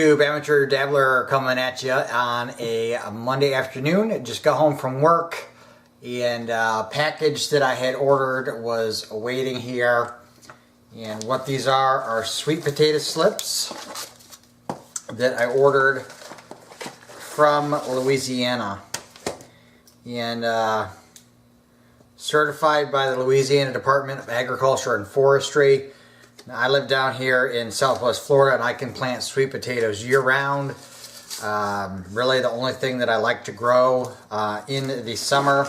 YouTube, amateur dabbler coming at you on a Monday afternoon. Just got home from work and a package that I had ordered was awaiting here. And what these are sweet potato slips that I ordered from Louisiana. And certified by the Louisiana Department of Agriculture and Forestry. Now, I live down here in Southwest Florida and I can plant sweet potatoes year-round. Really the only thing that I like to grow in the summer.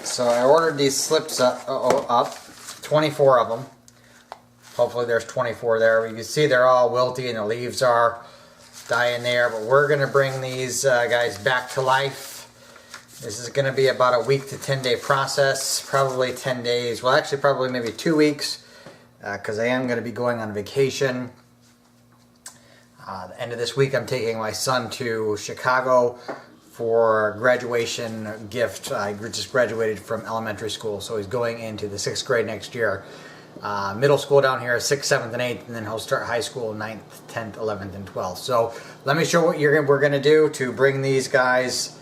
So I ordered these slips up, 24 of them. Hopefully there's 24 there. You can see they're all wilty and the leaves are dying there. But we're going to bring these guys back to life. This is going to be about a week to 10 day process. Probably 10 days. Well, actually probably maybe 2 weeks. Because I am going to be going on vacation. The end of this week I'm taking my son to Chicago for a graduation gift. I just graduated from elementary school, so he's going into the 6th grade next year. Middle school down here is 6th, 7th, and 8th, and then he'll start high school 9th, 10th, 11th, and 12th. So let me show what we're going to do to bring these guys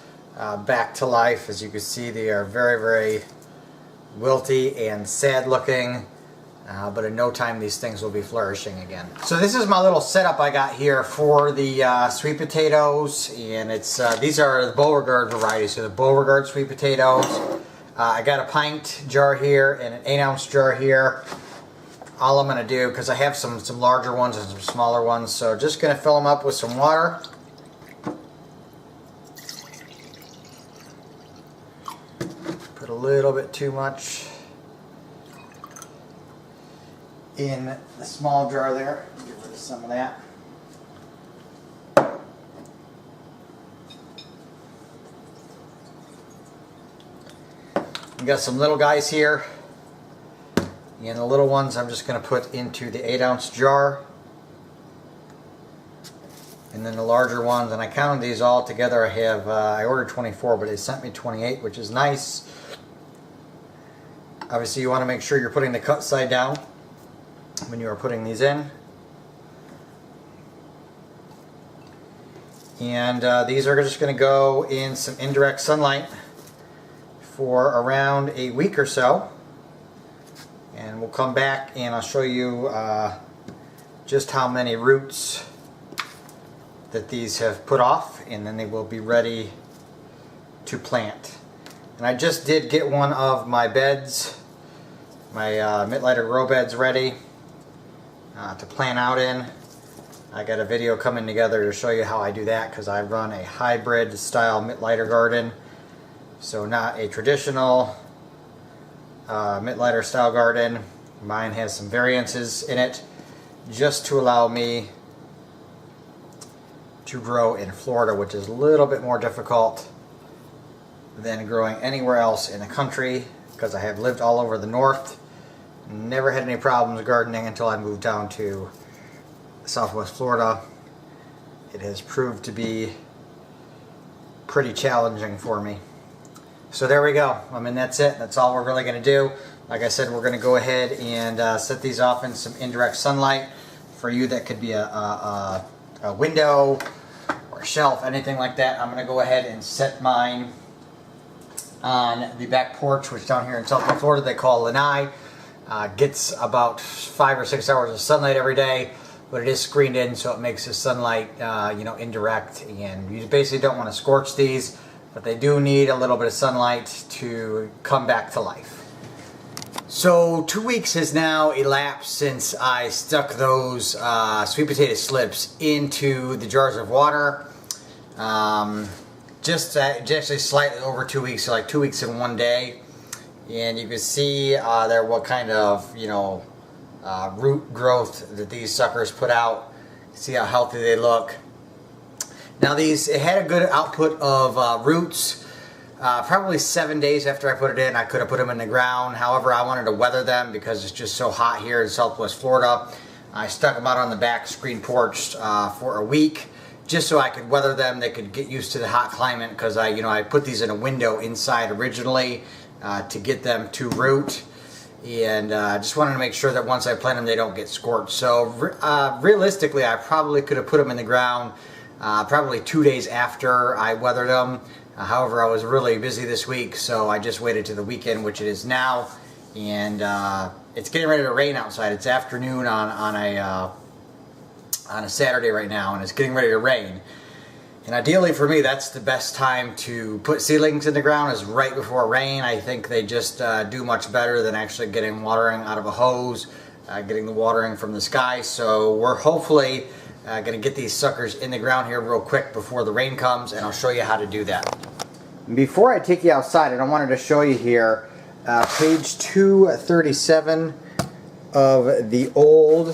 back to life. As you can see, they are very, very wilty and sad looking. But in no time these things will be flourishing again. So this is my little setup I got here for the sweet potatoes, and it's these are the Beauregard variety, so the Beauregard sweet potatoes. I got a pint jar here and an 8-ounce jar here. All I'm going to do, because I have some larger ones and some smaller ones, so just going to fill them up with some water. Put a little bit too much in the small jar there. Get rid of some of that. We got some little guys here, and the little ones I'm just going to put into the 8-ounce jar, and then the larger ones, and I counted these all together. I ordered 24, but they sent me 28, which is nice. Obviously you want to make sure you're putting the cut side down when you are putting these in. And these are just going to go in some indirect sunlight for around a week or so. And we'll come back and I'll show you just how many roots that these have put off, and then they will be ready to plant. And I just did get one of my beds, my Mittleider grow beds, ready to plant out in. I got a video coming together to show you how I do that, because I run a hybrid style Mittleider garden. So not a traditional Mittleider style garden. Mine has some variances in it just to allow me to grow in Florida, which is a little bit more difficult than growing anywhere else in the country, because I have lived all over the north. Never had any problems gardening until I moved down to Southwest Florida. It has proved to be pretty challenging for me. So there we go. I mean, that's it. That's all we're really going to do. Like I said, we're going to go ahead and set these off in some indirect sunlight. For you, that could be a window or a shelf, anything like that. I'm going to go ahead and set mine on the back porch, which down here in Southwest Florida they call lanai. Gets about 5 or 6 hours of sunlight every day, but it is screened in, so it makes the sunlight indirect, and you basically don't want to scorch these, but they do need a little bit of sunlight to come back to life. So 2 weeks has now elapsed since I stuck those sweet potato slips into the jars of water. Just actually slightly over 2 weeks, so like 2 weeks in 1 day. And you can see there what kind of root growth that these suckers put out. See how healthy they look. Now it had a good output of roots. Probably 7 days after I put it in, I could have put them in the ground. However, I wanted to weather them because it's just so hot here in Southwest Florida. I stuck them out on the back screen porch for a week, just so I could weather them. They could get used to the hot climate, because I put these in a window inside originally to get them to root. and just wanted to make sure that once I plant them they don't get scorched. So realistically I probably could have put them in the ground probably 2 days after I weathered them. However, I was really busy this week, so I just waited to the weekend, which it is now, and it's getting ready to rain outside. It's afternoon on a Saturday right now, and it's getting ready to rain. And ideally for me, that's the best time to put seedlings in the ground, is right before rain. I think they just do much better than actually getting watering out of a hose, getting the watering from the sky. So we're hopefully going to get these suckers in the ground here real quick before the rain comes, and I'll show you how to do that. Before I take you outside, I wanted to show you here page 237 of the old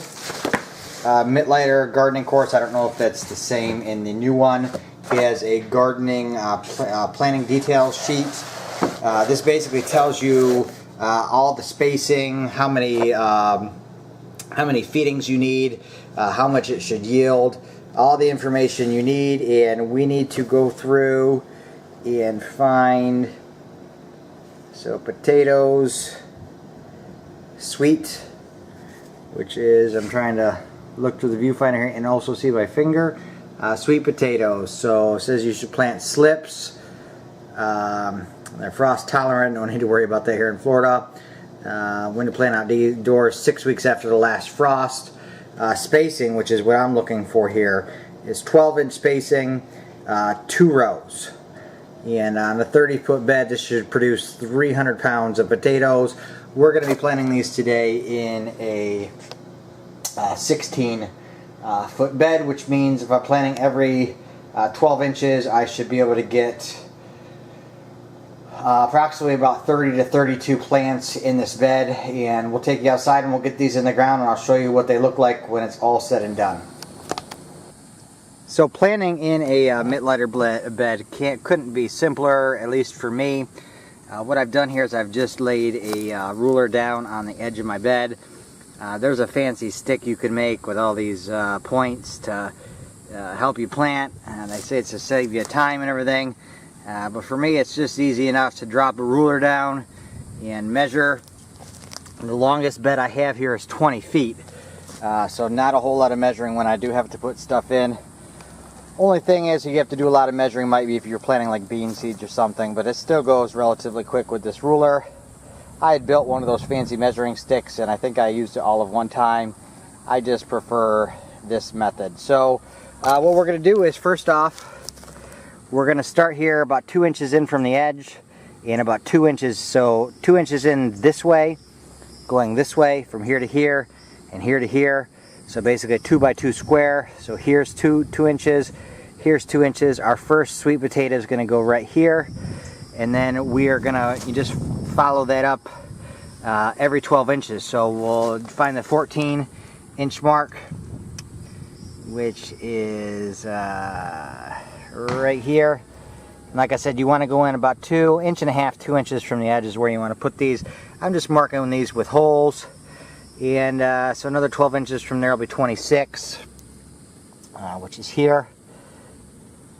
Mittleider gardening course. I don't know if that's the same in the new one. He has a gardening planning details sheet. This basically tells you all the spacing, how many feedings you need, how much it should yield, all the information you need, and we need to go through and find, so potatoes, sweet, which is, I'm trying to look through the viewfinder here and also see my finger, sweet potatoes. So it says you should plant slips. They're frost tolerant, don't need to worry about that here in Florida. When to plant outdoors 6 weeks after the last frost. Spacing, which is what I'm looking for here, is 12-inch spacing, 2 rows. And on a 30-foot bed, this should produce 300 pounds of potatoes. We're going to be planting these today in a 16-foot bed, which means if I'm planting every 12 inches, I should be able to get approximately about 30 to 32 plants in this bed. And we'll take you outside and we'll get these in the ground, and I'll show you what they look like when it's all said and done. So planting in a Mittleider bed couldn't be simpler, at least for me. What I've done here is I've just laid a ruler down on the edge of my bed. There's a fancy stick you can make with all these points to help you plant, and they say it's to save you time and everything. But for me, it's just easy enough to drop a ruler down and measure. And the longest bed I have here is 20 feet. So not a whole lot of measuring when I do have to put stuff in. Only thing is you have to do a lot of measuring might be if you're planting like bean seeds or something, but it still goes relatively quick with this ruler. I had built one of those fancy measuring sticks, and I think I used it all of one time. I just prefer this method. So what we're going to do is, first off, we're going to start here about 2 inches in from the edge, and about 2 inches, so 2 inches in this way, going this way from here to here and here to here. So basically a 2 by 2 square. So here's 2 inches, here's 2 inches. Our first sweet potato is going to go right here, and then we are going to just follow that up every 12 inches. So we'll find the 14-inch mark, which is right here. And like I said, you want to go in about 1.5 inches, 2 inches from the edge is where you want to put these. I'm just marking these with holes. And so another 12 inches from there will be 26, which is here.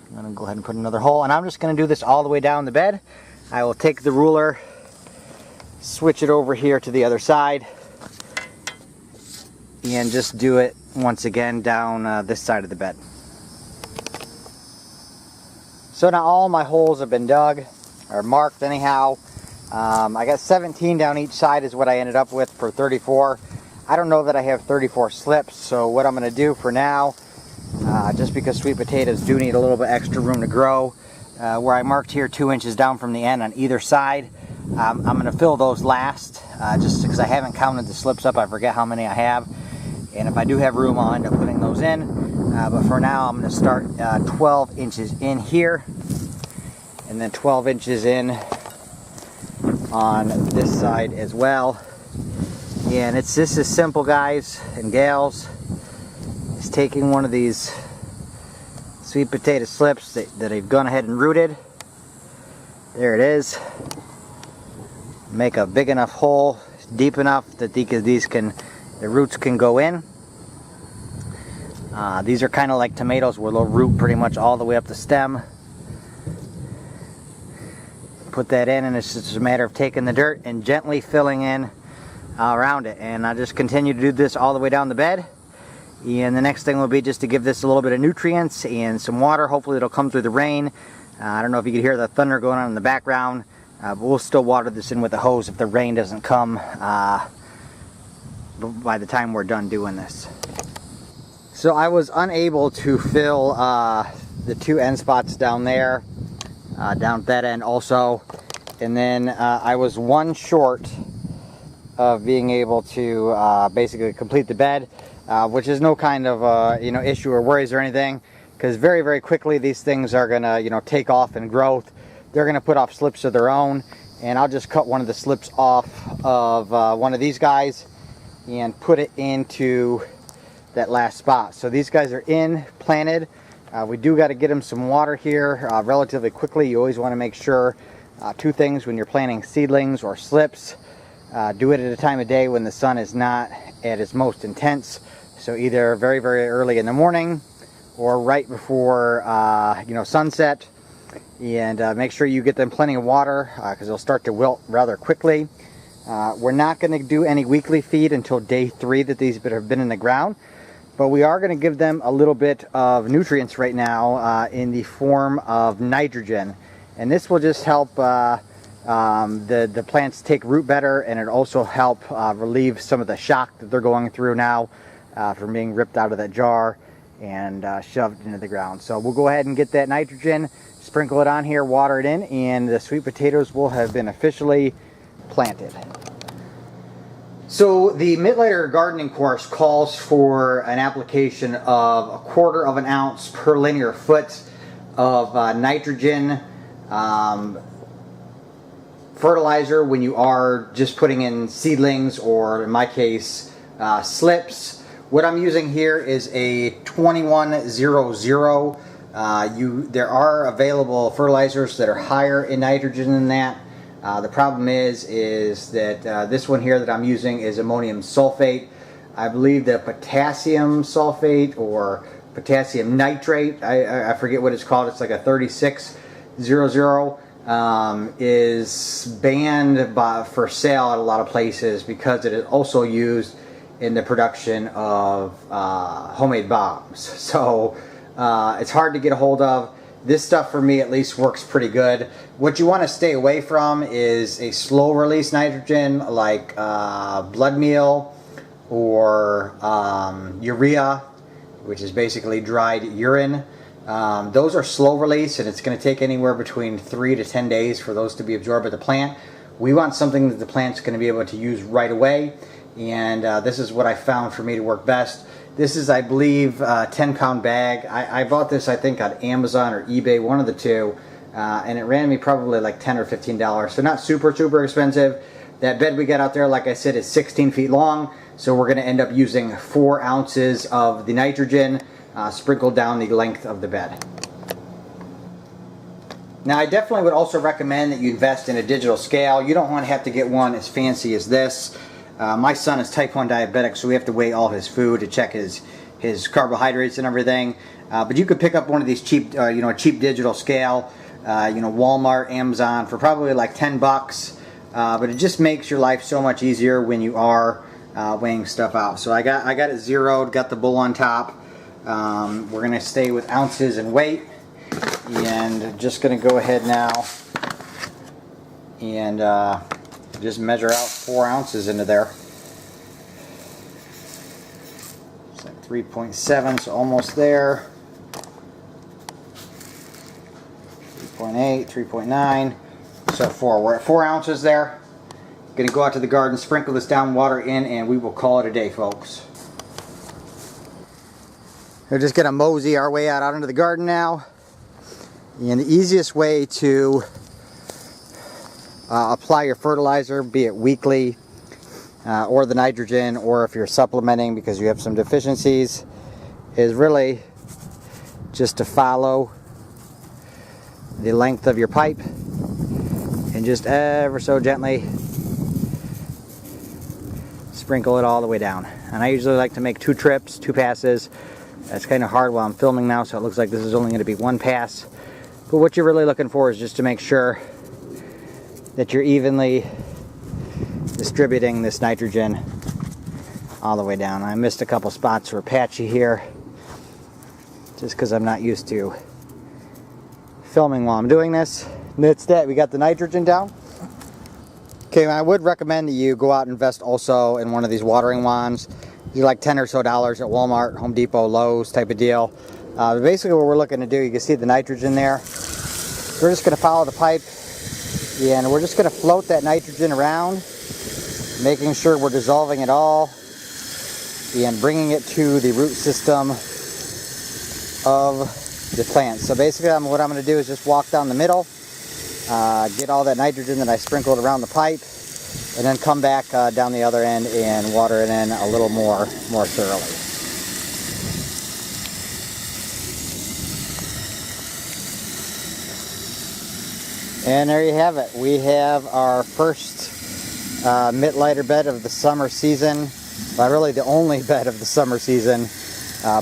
I'm going to go ahead and put another hole, and I'm just going to do this all the way down the bed. I will take the ruler, switch it over here to the other side, and just do it once again down this side of the bed. So now all my holes have been dug, or marked anyhow. I got 17 down each side is what I ended up with for 34. I don't know that I have 34 slips, so what I'm going to do for now, just because sweet potatoes do need a little bit extra room to grow, where I marked here 2 inches down from the end on either side, I'm going to fill those last, just because I haven't counted the slips up. I forget how many I have, and if I do have room, I'll end up putting those in. But for now, I'm going to start 12 inches in here, and then 12 inches in on this side as well. And it's just as simple, guys and gals, as taking one of these sweet potato slips that I've gone ahead and rooted. There it is. Make a big enough hole, deep enough that the roots can go in. These are kind of like tomatoes where they'll root pretty much all the way up the stem. Put that in, and it's just a matter of taking the dirt and gently filling in around it. And I just continue to do this all the way down the bed. And the next thing will be just to give this a little bit of nutrients and some water. Hopefully it'll come through the rain. I don't know if you can hear the thunder going on in the background, but we'll still water this in with a hose if the rain doesn't come by the time we're done doing this. So I was unable to fill the 2 end spots down there, down at that end also, and then I was 1 short of being able to basically complete the bed. Which is no kind of issue or worries or anything, because very, very quickly these things are gonna take off in growth. They're gonna put off slips of their own, and I'll just cut one of the slips off of one of these guys and put it into that last spot. So these guys are planted. We do got to get them some water here relatively quickly. You always want to make sure 2 things when you're planting seedlings or slips. Do it at a time of day when the sun is not at its most intense. So either very, very early in the morning or right before sunset. And make sure you get them plenty of water because they'll start to wilt rather quickly. We're not going to do any weekly feed until day 3 that these have been in the ground. But we are going to give them a little bit of nutrients right now in the form of nitrogen. And this will just help the plants take root better, and it also help relieve some of the shock that they're going through now from being ripped out of that jar and shoved into the ground. So we'll go ahead and get that nitrogen, sprinkle it on here, water it in, and the sweet potatoes will have been officially planted. So the Mittleider gardening course calls for an application of 1/4 of an ounce per linear foot of nitrogen fertilizer when you are just putting in seedlings, or in my case slips. What I'm using here is a 2100. There are available fertilizers that are higher in nitrogen than that. The problem is that this one here that I'm using is ammonium sulfate. I believe the potassium sulfate or potassium nitrate, I forget what it's called, it's like a 3600, is banned for sale at a lot of places because it is also used in the production of homemade bombs. So it's hard to get a hold of. This stuff for me at least works pretty good. What you want to stay away from is a slow release nitrogen like blood meal or urea, which is basically dried urine. Those are slow release, and it's going to take anywhere between 3 to 10 days for those to be absorbed by the plant. We want something that the plant's going to be able to use right away, and this is what I found for me to work best. This is, I believe, a 10-pound bag. I bought this, I think, on Amazon or eBay, one of the two, and it ran me probably like $10 or $15, so not super expensive. That bed we got out there, like I said, is 16 feet long, so we're going to end up using 4 ounces of the nitrogen sprinkled down the length of the bed. Now, I definitely would also recommend that you invest in a digital scale. You don't want to have to get one as fancy as this. My son is type 1 diabetic, so we have to weigh all his food to check his carbohydrates and everything. But you could pick up one of these cheap, cheap digital scale, Walmart, Amazon, for probably like 10 bucks. But it just makes your life so much easier when you are weighing stuff out. So I got it zeroed, got the bull on top. We're going to stay with ounces and weight, and just going to go ahead now and just measure out 4 ounces into there. It's like 3.7, so almost there. 3.8, 3.9, so 4. We're at 4 ounces there. Going to go out to the garden, sprinkle this down, water in, and we will call it a day, folks. We're just going to mosey our way out into the garden now. And the easiest way to apply your fertilizer, be it weekly or the nitrogen, or if you're supplementing because you have some deficiencies, is really just to follow the length of your pipe and just ever so gently sprinkle it all the way down. And I usually like to make 2 trips, 2 passes. That's kind of hard while I'm filming now, so it looks like this is only going to be 1 pass. But what you're really looking for is just to make sure that you're evenly distributing this nitrogen all the way down. I missed a couple spots that were patchy here, just because I'm not used to filming while I'm doing this. That's that. We got the nitrogen down. Okay, I would recommend that you go out and invest also in one of these watering wands. They're like $10 or so at Walmart, Home Depot, Lowe's type of deal. Basically what we're looking to do, you can see the nitrogen there. We're just going to follow the pipe, and we're just going to float that nitrogen around, making sure we're dissolving it all and bringing it to the root system of the plant. So basically what I'm going to do is just walk down the middle, get all that nitrogen that I sprinkled around the pipe, and then come back down the other end and water it in a little more thoroughly. And there you have it. We have our first Mittleider bed of the summer season, but really the only bed of the summer season,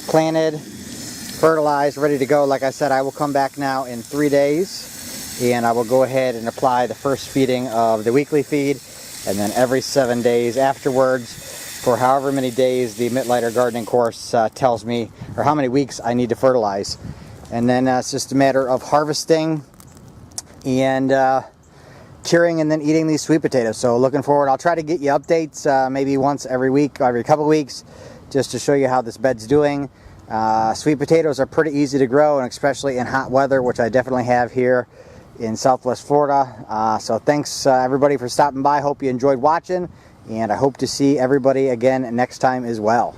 planted, fertilized, ready to go. Like I said, I will come back now in 3 days, and I will go ahead and apply the first feeding of the weekly feed, and then every 7 days afterwards for however many days the Mittleider gardening course tells me, or how many weeks I need to fertilize. And then it's just a matter of harvesting and curing and then eating these sweet potatoes. So looking forward. I'll try to get you updates maybe once every week, every couple of weeks, just to show you how this bed's doing. Sweet potatoes are pretty easy to grow, and especially in hot weather, which I definitely have here in Southwest Florida. So thanks everybody for stopping by. Hope you enjoyed watching, and I hope to see everybody again next time as well.